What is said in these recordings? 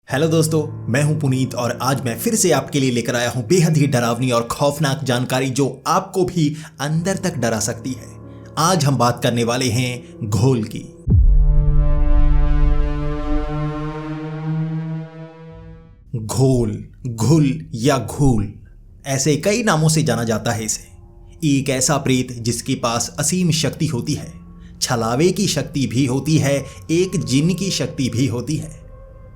Hello दोस्तों, मैं हूं पुनीत और आज मैं फिर से आपके लिए लेकर आया हूं बेहद ही डरावनी और खौफनाक जानकारी जो आपको भी अंदर तक डरा सकती है। आज हम बात करने वाले हैं घोल की। घोल, घुल या घूल, ऐसे कई नामों से जाना जाता है इसे। एक ऐसा प्रेत जिसके पास असीम शक्ति होती है, छलावे की शक्ति भी होती है, एक जिन की शक्ति भी होती है।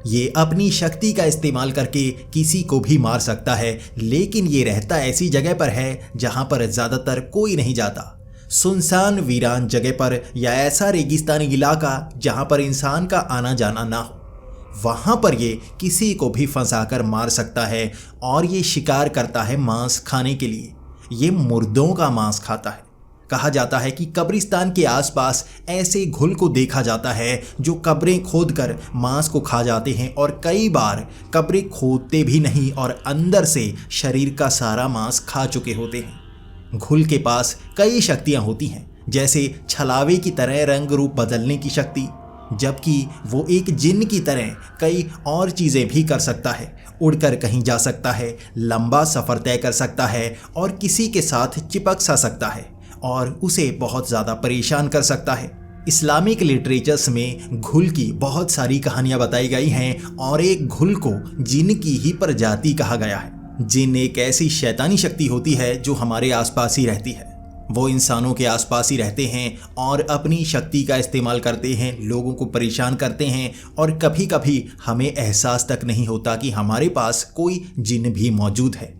ये अपनी शक्ति का इस्तेमाल करके किसी को भी मार सकता है, लेकिन ये रहता ऐसी जगह पर है जहां पर ज्यादातर कोई नहीं जाता। सुनसान वीरान जगह पर या ऐसा रेगिस्तानी इलाका जहां पर इंसान का आना जाना ना हो, वहां पर ये किसी को भी फंसाकर मार सकता है। और ये शिकार करता है मांस खाने के लिए। ये मुर्दों का मांस खाता है। कहा जाता है कि कब्रिस्तान के आसपास ऐसे घुल को देखा जाता है जो कब्रें खोदकर मांस को खा जाते हैं और कई बार कब्रें खोदते भी नहीं और अंदर से शरीर का सारा मांस खा चुके होते हैं। घुल के पास कई शक्तियां होती हैं, जैसे छलावे की तरह रंग रूप बदलने की शक्ति, जबकि वो एक जिन की तरह कई और चीज़ें भी कर सकता है। उड़कर कहीं जा सकता है, लंबा सफ़र तय कर सकता है और किसी के साथ चिपक सा सकता है और उसे बहुत ज़्यादा परेशान कर सकता है। इस्लामिक लिटरेचर्स में घुल की बहुत सारी कहानियाँ बताई गई हैं और एक घुल को जिन की ही प्रजाति कहा गया है। जिन एक ऐसी शैतानी शक्ति होती है जो हमारे आसपास ही रहती है। वो इंसानों के आसपास ही रहते हैं और अपनी शक्ति का इस्तेमाल करते हैं, लोगों को परेशान करते हैं और कभी कभी हमें एहसास तक नहीं होता कि हमारे पास कोई जिन भी मौजूद है।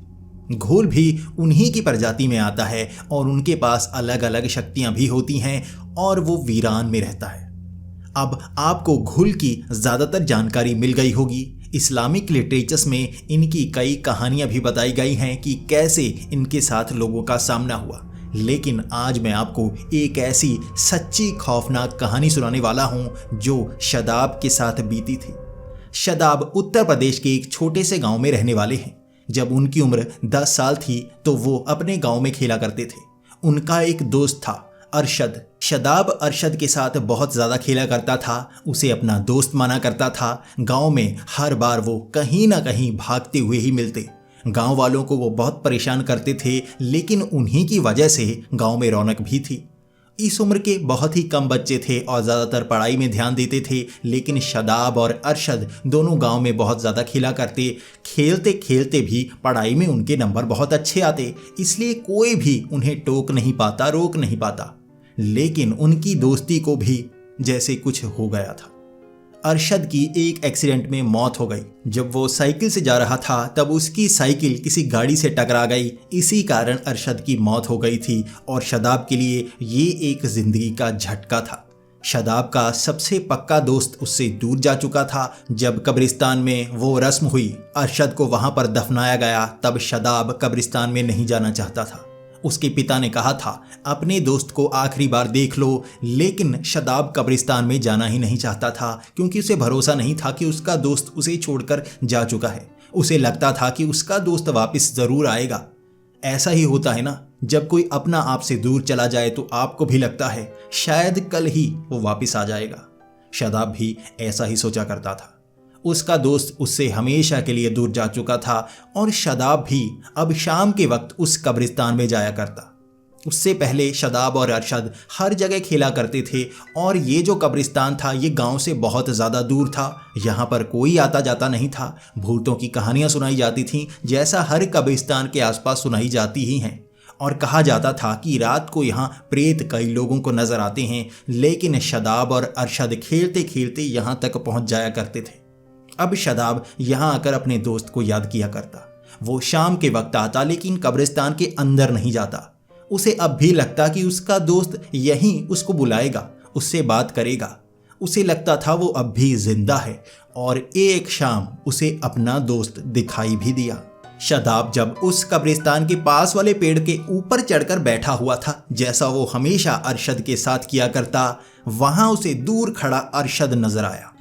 घोल भी उन्हीं की प्रजाति में आता है और उनके पास अलग अलग शक्तियां भी होती हैं और वो वीरान में रहता है। अब आपको घोल की ज़्यादातर जानकारी मिल गई होगी। इस्लामिक लिटरेचर्स में इनकी कई कहानियां भी बताई गई हैं कि कैसे इनके साथ लोगों का सामना हुआ, लेकिन आज मैं आपको एक ऐसी सच्ची खौफनाक कहानी सुनाने वाला हूं जो शदाब के साथ बीती थी। शदाब उत्तर प्रदेश के एक छोटे से गांव में रहने वाले हैं। जब उनकी उम्र 10 साल थी तो वो अपने गांव में खेला करते थे। उनका एक दोस्त था, अरशद। शदाब अरशद के साथ बहुत ज़्यादा खेला करता था, उसे अपना दोस्त माना करता था। गांव में हर बार वो कहीं ना कहीं भागते हुए ही मिलते। गांव वालों को वो बहुत परेशान करते थे, लेकिन उन्हीं की वजह से गांव में रौनक भी थी। इस उम्र के बहुत ही कम बच्चे थे और ज़्यादातर पढ़ाई में ध्यान देते थे, लेकिन शदाब और अरशद दोनों गांव में बहुत ज़्यादा खेला करते। खेलते खेलते भी पढ़ाई में उनके नंबर बहुत अच्छे आते, इसलिए कोई भी उन्हें टोक नहीं पाता, रोक नहीं पाता। लेकिन उनकी दोस्ती को भी जैसे कुछ हो गया था। अरशद की एक एक्सीडेंट में मौत हो गई। जब वो साइकिल से जा रहा था तब उसकी साइकिल किसी गाड़ी से टकरा गई। इसी कारण अरशद की मौत हो गई थी और शदाब के लिए ये एक जिंदगी का झटका था। शदाब का सबसे पक्का दोस्त उससे दूर जा चुका था। जब कब्रिस्तान में वो रस्म हुई, अरशद को वहां पर दफनाया गया, तब शदाब कब्रिस्तान में नहीं जाना चाहता था। उसके पिता ने कहा था अपने दोस्त को आखिरी बार देख लो, लेकिन शदाब कब्रिस्तान में जाना ही नहीं चाहता था क्योंकि उसे भरोसा नहीं था कि उसका दोस्त उसे छोड़कर जा चुका है। उसे लगता था कि उसका दोस्त वापस ज़रूर आएगा। ऐसा ही होता है ना, जब कोई अपना आपसे दूर चला जाए तो आपको भी लगता है शायद कल ही वो वापस आ जाएगा। शदाब भी ऐसा ही सोचा करता था। उसका दोस्त उससे हमेशा के लिए दूर जा चुका था और शदाब भी अब शाम के वक्त उस कब्रिस्तान में जाया करता। उससे पहले शदाब और अरशद हर जगह खेला करते थे और ये जो कब्रिस्तान था ये गांव से बहुत ज़्यादा दूर था। यहाँ पर कोई आता जाता नहीं था। भूतों की कहानियाँ सुनाई जाती थीं, जैसा हर कब्रिस्तान के आसपास सुनाई जाती ही हैं। और कहा जाता था कि रात को यहाँ प्रेत कई लोगों को नज़र आते हैं, लेकिन शदाब और अरशद खेलते खेलते यहाँ तक पहुँच जाया करते थे। अब शदाब यहाँ आकर अपने दोस्त को याद किया करता। वो शाम के वक्त आता, लेकिन कब्रिस्तान के अंदर नहीं जाता। उसे अब भी लगता कि उसका दोस्त यहीं उसको बुलाएगा, उससे बात करेगा। उसे लगता था वो अब भी जिंदा है और एक शाम उसे अपना दोस्त दिखाई भी दिया। शदाब जब उस कब्रिस्तान के पास वाले पेड़ के ऊपर चढ़कर बैठा हुआ था, जैसा वो हमेशा अरशद के साथ किया करता, वहाँ उसे दूर खड़ा अरशद नजर आया।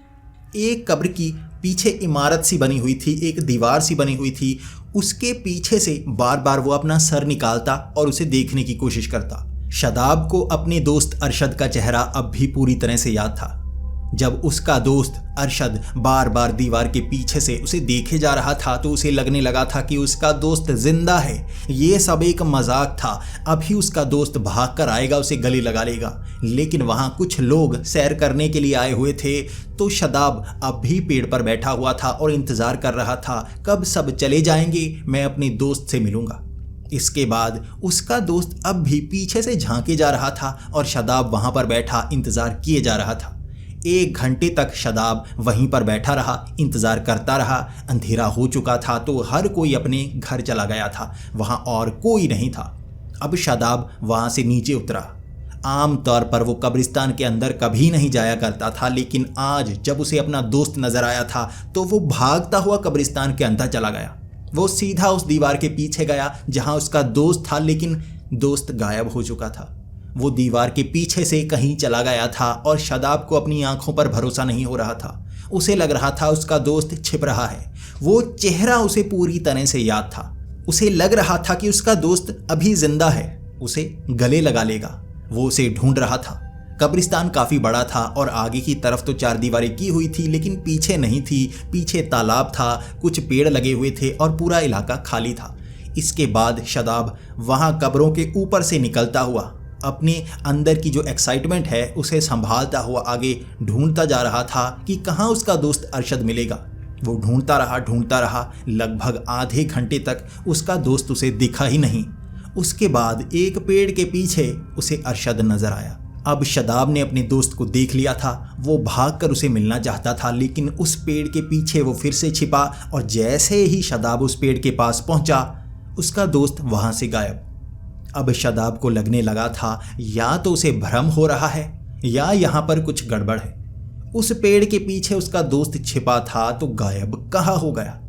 एक कब्र की पीछे इमारत सी बनी हुई थी, एक दीवार सी बनी हुई थी। उसके पीछे से बार बार वो अपना सर निकालता और उसे देखने की कोशिश करता। शदाब को अपने दोस्त अरशद का चेहरा अब भी पूरी तरह से याद था। जब उसका दोस्त अरशद बार बार दीवार के पीछे से उसे देखे जा रहा था तो उसे लगने लगा था कि उसका दोस्त जिंदा है, ये सब एक मजाक था, अभी उसका दोस्त भाग कर आएगा, उसे गले लगा लेगा। लेकिन वहाँ कुछ लोग सैर करने के लिए आए हुए थे, तो शदाब अब भी पेड़ पर बैठा हुआ था और इंतजार कर रहा था कब सब चले जाएंगे, मैं अपने दोस्त से मिलूंगा। इसके बाद उसका दोस्त अब भी पीछे से झांके जा रहा था और शदाब वहां पर बैठा इंतजार किए जा रहा था। 1 घंटे तक शदाब वहीं पर बैठा रहा, इंतजार करता रहा। अंधेरा हो चुका था तो हर कोई अपने घर चला गया था, वहां और कोई नहीं था। अब शदाब वहां से नीचे उतरा। आम तौर पर वो कब्रिस्तान के अंदर कभी नहीं जाया करता था, लेकिन आज जब उसे अपना दोस्त नजर आया था तो वो भागता हुआ कब्रिस्तान के अंदर चला गया। वो सीधा उस दीवार के पीछे गया जहां उसका दोस्त था, लेकिन दोस्त गायब हो चुका था। वो दीवार के पीछे से कहीं चला गया था और शदाब को अपनी आंखों पर भरोसा नहीं हो रहा था। उसे लग रहा था उसका दोस्त छिप रहा है। वो चेहरा उसे पूरी तरह से याद था। उसे लग रहा था कि उसका दोस्त अभी जिंदा है, उसे गले लगा लेगा। वो उसे ढूंढ रहा था। कब्रिस्तान काफी बड़ा था और आगे की तरफ तो 4 दीवारें की हुई थी, लेकिन पीछे नहीं थी। पीछे तालाब था, कुछ पेड़ लगे हुए थे और पूरा इलाका खाली था। इसके बाद शदाब वहां कब्रों के ऊपर से निकलता हुआ अपने अंदर की जो एक्साइटमेंट है उसे संभालता हुआ आगे ढूंढता जा रहा था कि कहाँ उसका दोस्त अरशद मिलेगा। वो ढूंढता रहा। लगभग आधे घंटे तक उसका दोस्त उसे दिखा ही नहीं। उसके बाद एक पेड़ के पीछे उसे अरशद नजर आया। अब शदाब ने अपने दोस्त को देख लिया था। वो भागकर उसे मिलना चाहता था, लेकिन उस पेड़ के पीछे वो फिर से छिपा और जैसे ही शदाब उस पेड़ के पास पहुंचा, उसका दोस्त वहां से गायब। अब शदाब को लगने लगा था या तो उसे भ्रम हो रहा है या यहाँ पर कुछ गड़बड़ है। उस पेड़ के पीछे उसका दोस्त छिपा था तो गायब कहाँ हो गया?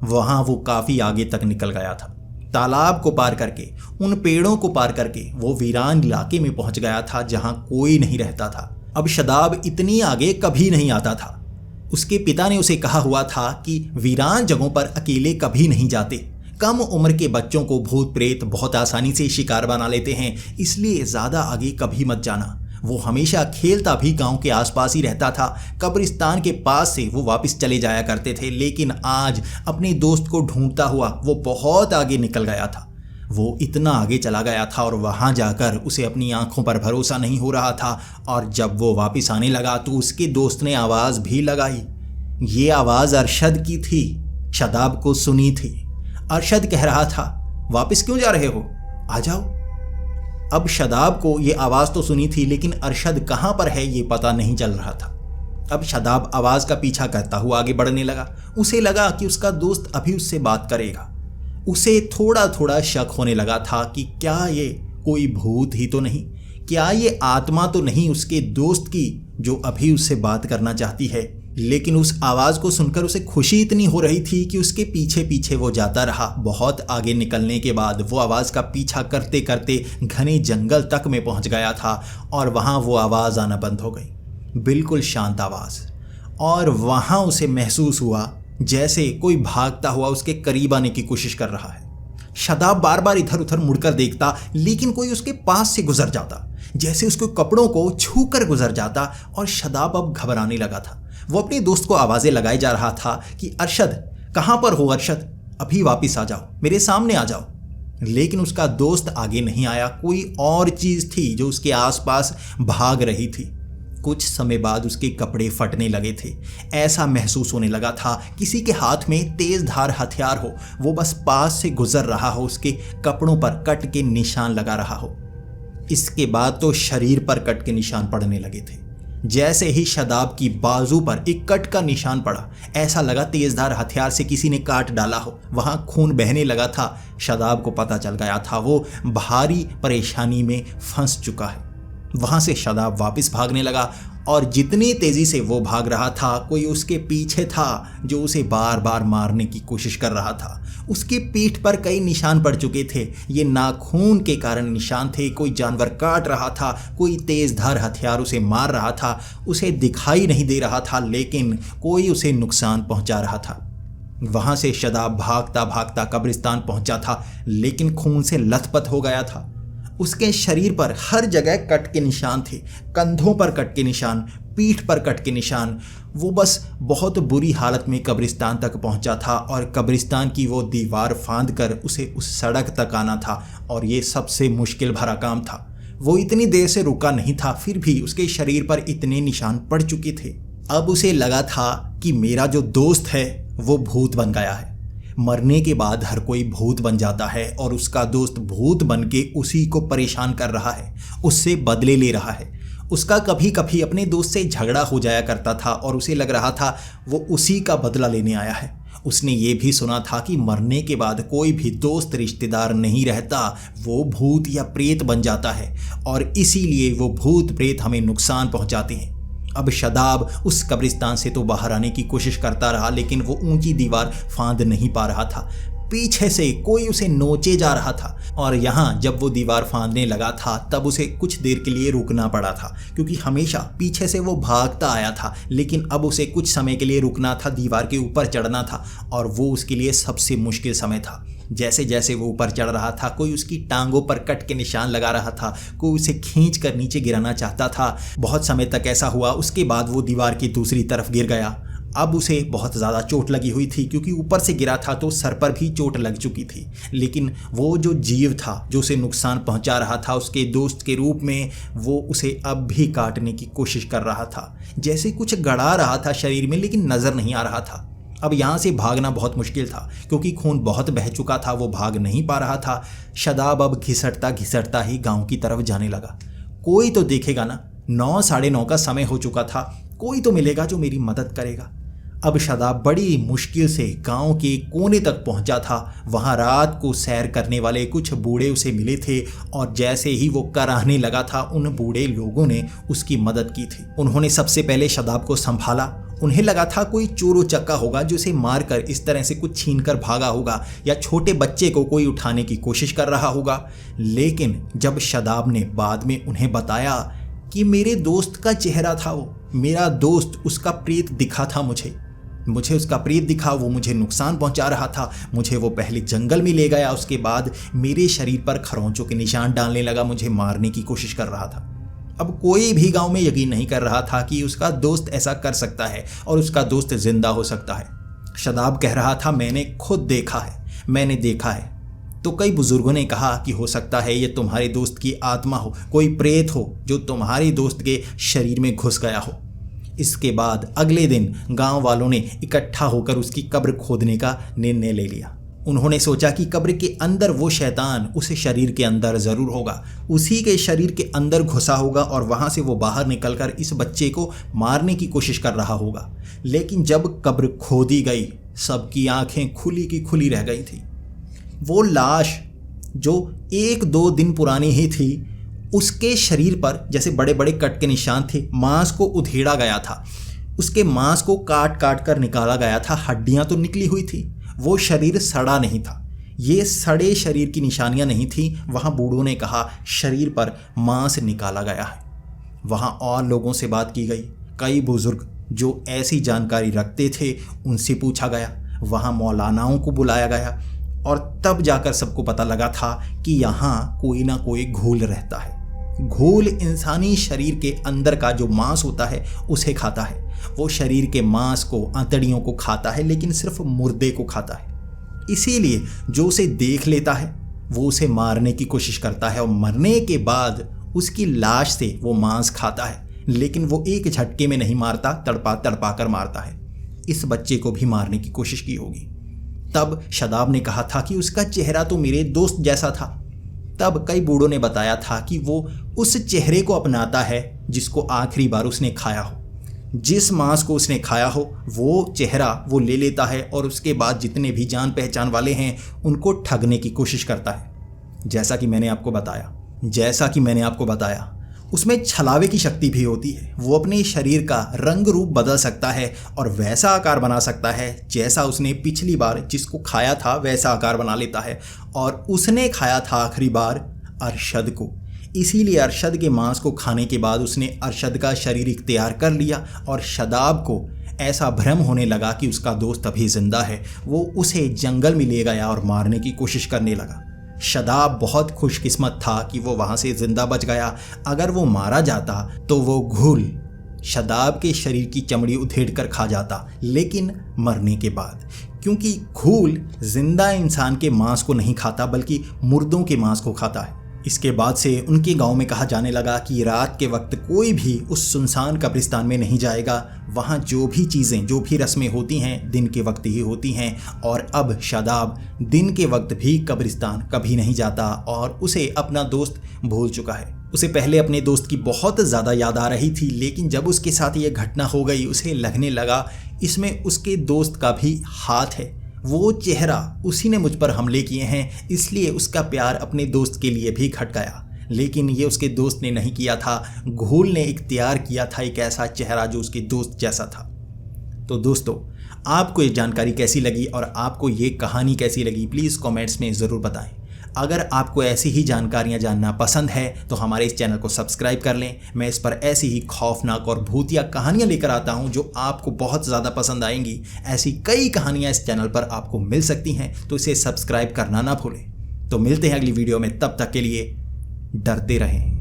वहां वो काफी आगे तक निकल गया था। तालाब को पार करके, उन पेड़ों को पार करके वो वीरान इलाके में पहुंच गया था जहां कोई नहीं रहता था। अब शदाब इतनी आगे कभी नहीं आता था। उसके पिता ने उसे कहा हुआ था कि वीरान जगहों पर अकेले कभी नहीं जाते। कम उम्र के बच्चों को भूत प्रेत बहुत आसानी से शिकार बना लेते हैं, इसलिए ज्यादा आगे कभी मत जाना। वो हमेशा खेलता भी गांव के आसपास ही रहता था। कब्रिस्तान के पास से वो वापस चले जाया करते थे, लेकिन आज अपने दोस्त को ढूंढता हुआ वो बहुत आगे निकल गया था। वो इतना आगे चला गया था और वहां जाकर उसे अपनी आंखों पर भरोसा नहीं हो रहा था। और जब वो वापस आने लगा तो उसके दोस्त ने आवाज भी लगाई। ये आवाज अरशद की थी, शदाब को सुनी थी। अरशद कह रहा था, वापस क्यों जा रहे हो, आ जाओ। अब शदाब को ये आवाज तो सुनी थी, लेकिन अरशद कहां पर है ये पता नहीं चल रहा था। अब शदाब आवाज का पीछा करता हुआ आगे बढ़ने लगा। उसे लगा कि उसका दोस्त अभी उससे बात करेगा। उसे थोड़ा थोड़ा शक होने लगा था कि क्या ये कोई भूत ही तो नहीं, क्या ये आत्मा तो नहीं उसके दोस्त की जो अभी उससे बात करना चाहती है। लेकिन उस आवाज को सुनकर उसे खुशी इतनी हो रही थी कि उसके पीछे पीछे वो जाता रहा। बहुत आगे निकलने के बाद वो आवाज का पीछा करते करते घने जंगल तक में पहुंच गया था और वहां वो आवाज आना बंद हो गई, बिल्कुल शांत आवाज। और वहां उसे महसूस हुआ जैसे कोई भागता हुआ उसके करीब आने की कोशिश कर रहा है। शदाब बार बार इधर उधर मुड़कर देखता, लेकिन कोई उसके पास से गुजर जाता, जैसे उसके कपड़ों को छू कर गुजर जाता। और शदाब अब घबराने लगा था। वो अपने दोस्त को आवाजें लगाए जा रहा था कि अरशद, कहां पर हो अरशद, अभी वापस आ जाओ, मेरे सामने आ जाओ। लेकिन उसका दोस्त आगे नहीं आया। कोई और चीज थी जो उसके आसपास भाग रही थी। कुछ समय बाद उसके कपड़े फटने लगे थे। ऐसा महसूस होने लगा था किसी के हाथ में तेज धार हथियार हो, वो बस पास से गुजर रहा हो, उसके कपड़ों पर कट के निशान लगा रहा हो। इसके बाद तो शरीर पर कट के निशान पड़ने लगे थे। जैसे ही शदाब की बाजू पर एक कट का निशान पड़ा, ऐसा लगा तेजधार हथियार से किसी ने काट डाला हो। वहां खून बहने लगा था। शदाब को पता चल गया था वो भारी परेशानी में फंस चुका है। वहां से शदाब वापस भागने लगा और जितनी तेजी से वो भाग रहा था, कोई उसके पीछे था जो उसे बार बार मारने की कोशिश कर रहा था। उसकी पीठ पर कई निशान पड़ चुके थे। ये नाखून के कारण निशान थे। कोई जानवर काट रहा था, कोई तेज धार हथियार उसे मार रहा था। उसे दिखाई नहीं दे रहा था, लेकिन कोई उसे नुकसान पहुंचा रहा था। वहां से शदाब भागता भागता कब्रिस्तान पहुंचा था, लेकिन खून से लथपथ हो गया था। उसके शरीर पर हर जगह कट के निशान थे, कंधों पर कट के निशान, पीठ पर कट के निशान। वो बस बहुत बुरी हालत में कब्रिस्तान तक पहुंचा था और कब्रिस्तान की वो दीवार फांद कर उसे उस सड़क तक आना था, और ये सबसे मुश्किल भरा काम था। वो इतनी देर से रुका नहीं था, फिर भी उसके शरीर पर इतने निशान पड़ चुके थे। अब उसे लगा था कि मेरा जो दोस्त है वो भूत बन गया है। मरने के बाद हर कोई भूत बन जाता है और उसका दोस्त भूत बन के उसी को परेशान कर रहा है, उससे बदले ले रहा है। उसका कभी कभी अपने दोस्त से झगड़ा हो जाया करता था और उसे लग रहा था वो उसी का बदला लेने आया है। उसने ये भी सुना था कि मरने के बाद कोई भी दोस्त रिश्तेदार नहीं रहता, वो भूत या प्रेत बन जाता है और इसीलिए वो भूत प्रेत हमें नुकसान पहुंचाते हैं। अब शदाब उस कब्रिस्तान से तो बाहर आने की कोशिश करता रहा, लेकिन वो ऊंची दीवार फांद नहीं पा रहा था। पीछे से कोई उसे नोचे जा रहा था और यहाँ जब वो दीवार फांदने लगा था तब उसे कुछ देर के लिए रुकना पड़ा था, क्योंकि हमेशा पीछे से वो भागता आया था। लेकिन अब उसे कुछ समय के लिए रुकना था, दीवार के ऊपर चढ़ना था और वो उसके लिए सबसे मुश्किल समय था। जैसे जैसे वो ऊपर चढ़ रहा था, कोई उसकी टांगों पर कट के निशान लगा रहा था, कोई उसे खींच कर नीचे गिराना चाहता था। बहुत समय तक ऐसा हुआ। उसके बाद वो दीवार की दूसरी तरफ गिर गया। अब उसे बहुत ज़्यादा चोट लगी हुई थी, क्योंकि ऊपर से गिरा था तो सर पर भी चोट लग चुकी थी। लेकिन वो जो जीव था जो उसे नुकसान पहुंचा रहा था, उसके दोस्त के रूप में, वो उसे अब भी काटने की कोशिश कर रहा था। जैसे कुछ गड़ा रहा था शरीर में, लेकिन नज़र नहीं आ रहा था। अब यहाँ से भागना बहुत मुश्किल था, क्योंकि खून बहुत बह चुका था, वो भाग नहीं पा रहा था। शदाब अब घिसटता घिसटता ही गांव की तरफ जाने लगा। कोई तो देखेगा ना, 9 साढ़े 9 का समय हो चुका था, कोई तो मिलेगा जो मेरी मदद करेगा। अब शदाब बड़ी मुश्किल से गांव के कोने तक पहुंचा था। वहां रात को सैर करने वाले कुछ बूढ़े उसे मिले थे और जैसे ही वो कराहने लगा था, उन बूढ़े लोगों ने उसकी मदद की थी। उन्होंने सबसे पहले शदाब को संभाला। उन्हें लगा था कोई चोर उचक्का होगा जो उसे मारकर इस तरह से कुछ छीन कर भागा होगा, या छोटे बच्चे को कोई उठाने की कोशिश कर रहा होगा। लेकिन जब शदाब ने बाद में उन्हें बताया कि मेरे दोस्त का चेहरा था वो, मेरा दोस्त, उसका प्रेत दिखा था मुझे उसका प्रेत दिखा, वो मुझे नुकसान पहुंचा रहा था। मुझे वो पहले जंगल में ले गया, उसके बाद मेरे शरीर पर खरोंचों के निशान डालने लगा, मुझे मारने की कोशिश कर रहा था। अब कोई भी गांव में यकीन नहीं कर रहा था कि उसका दोस्त ऐसा कर सकता है और उसका दोस्त जिंदा हो सकता है। शदाब कह रहा था, मैंने खुद देखा है, मैंने देखा है। तो कई बुजुर्गों ने कहा कि हो सकता है ये तुम्हारे दोस्त की आत्मा हो, कोई प्रेत हो जो तुम्हारे दोस्त के शरीर में घुस गया हो। इसके बाद अगले दिन गांव वालों ने इकट्ठा होकर उसकी कब्र खोदने का निर्णय ले लिया। उन्होंने सोचा कि कब्र के अंदर वो शैतान उस शरीर के अंदर ज़रूर होगा, उसी के शरीर के अंदर घुसा होगा और वहाँ से वो बाहर निकलकर इस बच्चे को मारने की कोशिश कर रहा होगा। लेकिन जब कब्र खोदी गई, सबकी आंखें खुली की खुली रह गई थी। वो लाश जो 1-2 दिन पुरानी ही थी, उसके शरीर पर जैसे बड़े बड़े कट के निशान थे, मांस को उधेड़ा गया था, उसके मांस को काट काट कर निकाला गया था। हड्डियां तो निकली हुई थी, वो शरीर सड़ा नहीं था। ये सड़े शरीर की निशानियां नहीं थी। वहाँ बूढ़ों ने कहा शरीर पर मांस निकाला गया है। वहाँ और लोगों से बात की गई, कई बुजुर्ग जो ऐसी जानकारी रखते थे उनसे पूछा गया। वहाँ मौलानाओं को बुलाया गया और तब जाकर सबको पता लगा था कि यहाँ कोई ना कोई घोल रहता है। घोल इंसानी शरीर के अंदर का जो मांस होता है उसे खाता है। वो शरीर के मांस को, आंतड़ियों को खाता है, लेकिन सिर्फ मुर्दे को खाता है। इसीलिए जो उसे देख लेता है वो उसे मारने की कोशिश करता है और मरने के बाद उसकी लाश से वो मांस खाता है। लेकिन वो एक झटके में नहीं मारता, तड़पा तड़पा कर मारता है। इस बच्चे को भी मारने की कोशिश की होगी। तब शदाब ने कहा था कि उसका चेहरा तो मेरे दोस्त जैसा था। तब कई बूढ़ों ने बताया था कि वो उस चेहरे को अपनाता है जिसको आखिरी बार उसने खाया हो। जिस मांस को उसने खाया हो वो चेहरा वो ले लेता है और उसके बाद जितने भी जान पहचान वाले हैं उनको ठगने की कोशिश करता है। जैसा कि मैंने आपको बताया उसमें छलावे की शक्ति भी होती है। वो अपने शरीर का रंग रूप बदल सकता है और वैसा आकार बना सकता है जैसा उसने पिछली बार जिसको खाया था वैसा आकार बना लेता है। और उसने खाया था आखिरी बार अरशद को, इसीलिए अरशद के मांस को खाने के बाद उसने अरशद का शरीर इख्तियार कर लिया और शदाब को ऐसा भ्रम होने लगा कि उसका दोस्त अभी जिंदा है। वो उसे जंगल में ले गया और मारने की कोशिश करने लगा। शदाब बहुत खुशकिस्मत था कि वो वहाँ से जिंदा बच गया। अगर वो मारा जाता तो वो घुल शादाब के शरीर की चमड़ी उधेड़ कर खा जाता, लेकिन मरने के बाद, क्योंकि घूल जिंदा इंसान के मांस को नहीं खाता बल्कि मुर्दों के मांस को खाता है। इसके बाद से उनके गांव में कहा जाने लगा कि रात के वक्त कोई भी उस सुनसान कब्रिस्तान में नहीं जाएगा। वहाँ जो भी चीज़ें, जो भी रस्में होती हैं दिन के वक्त ही होती हैं। और अब शादाब दिन के वक्त भी कब्रिस्तान कभी नहीं जाता और उसे अपना दोस्त भूल चुका है। उसे पहले अपने दोस्त की बहुत ज़्यादा याद आ रही थी, लेकिन जब उसके साथ ये घटना हो गई उसे लगने लगा इसमें उसके दोस्त का भी हाथ है। वो चेहरा, उसी ने मुझ पर हमले किए हैं, इसलिए उसका प्यार अपने दोस्त के लिए भी घट गया। लेकिन ये उसके दोस्त ने नहीं किया था, घूल ने इख्तियार किया था एक ऐसा चेहरा जो उसके दोस्त जैसा था। तो दोस्तों, आपको ये जानकारी कैसी लगी और आपको ये कहानी कैसी लगी, प्लीज़ कमेंट्स में ज़रूर बताएं। अगर आपको ऐसी ही जानकारियाँ जानना पसंद है तो हमारे इस चैनल को सब्सक्राइब कर लें। मैं इस पर ऐसी ही खौफनाक और भूतिया कहानियाँ लेकर आता हूँ जो आपको बहुत ज़्यादा पसंद आएंगी। ऐसी कई कहानियाँ इस चैनल पर आपको मिल सकती हैं, तो इसे सब्सक्राइब करना ना भूलें। तो मिलते हैं अगली वीडियो में, तब तक के लिए डरते रहें।